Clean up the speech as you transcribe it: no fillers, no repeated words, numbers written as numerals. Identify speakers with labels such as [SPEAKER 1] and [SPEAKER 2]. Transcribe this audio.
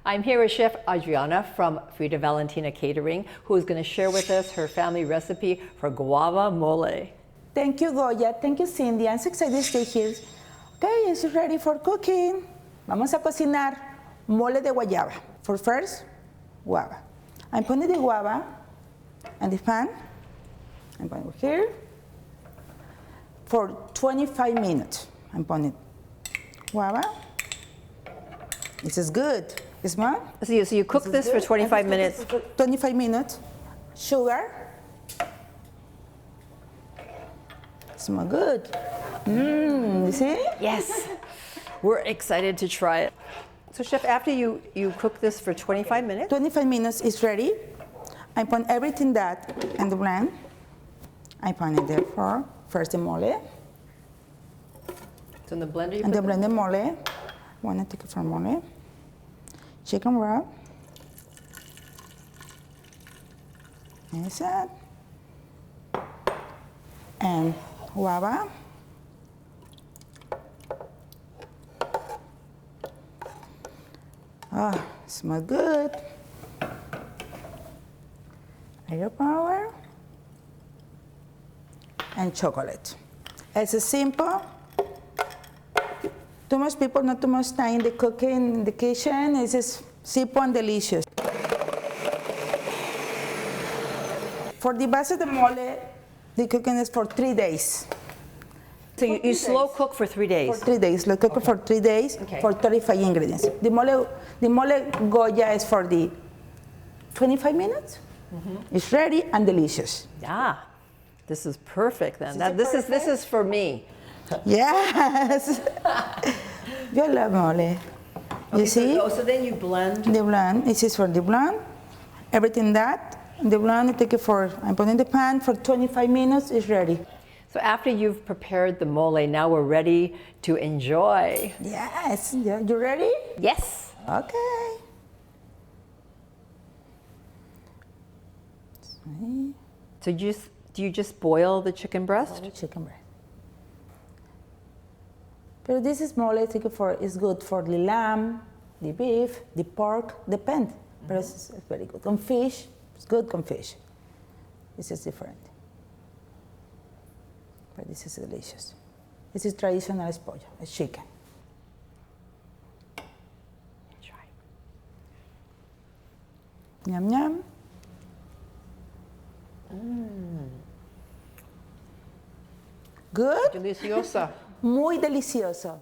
[SPEAKER 1] I'm here with Chef Adriana from Frida Valentina Catering, who is going to share with us her family recipe for guava mole.
[SPEAKER 2] Thank you, Goya. Thank you, Cindy. I'm so excited to stay here. Okay, it's ready for cooking. Vamos a cocinar mole de guayaba. For first, guava. I'm putting the guava in the pan. I'm putting it here for 25 minutes. I'm putting guava. This is good. Smell?
[SPEAKER 1] So you cook this for 25 minutes.
[SPEAKER 2] 25 minutes. Sugar. Smell good. You see?
[SPEAKER 1] Yes. We're excited to try it. So Chef, after you cook this for 25 minutes?
[SPEAKER 2] 25 minutes is ready. I put everything that in the blend. I put it there for first the mole.
[SPEAKER 1] So in the blender you
[SPEAKER 2] and
[SPEAKER 1] put
[SPEAKER 2] the blend the mole. Want to take it from mole. Chicken wrap. That's it. And guava. Oh, smells good. Air power. And chocolate. It's simple. Too much people, not too much time in the cooking, in the kitchen. It's just simple and delicious. For the base of the mole, the cooking is for 3 days.
[SPEAKER 1] So you slow cook for 3 days?
[SPEAKER 2] For 3 days. Let's cook it for 3 days for 35 ingredients. The mole Goya is for the 25 minutes. It's ready and delicious.
[SPEAKER 1] Yeah. This is perfect then. This is for me.
[SPEAKER 2] Yes. Yo love mole. You see?
[SPEAKER 1] So then you blend.
[SPEAKER 2] The blend. This is for the blend. Everything that. The blend, take it for, I put in the pan for 25 minutes, it's ready.
[SPEAKER 1] So after you've prepared the mole, now we're ready to enjoy.
[SPEAKER 2] Yes. You ready?
[SPEAKER 1] Yes.
[SPEAKER 2] Okay.
[SPEAKER 1] So do you just boil the chicken breast?
[SPEAKER 2] Chicken breast. But this is mole, take it for, it's good for the lamb, the beef, the pork, depends. But it's very good. On fish, it's good on fish. This is different. But this is delicious. This is traditional pollo, it's chicken.
[SPEAKER 1] Try.
[SPEAKER 2] Yum, yum. Good?
[SPEAKER 1] Deliciosa.
[SPEAKER 2] Muy delicioso.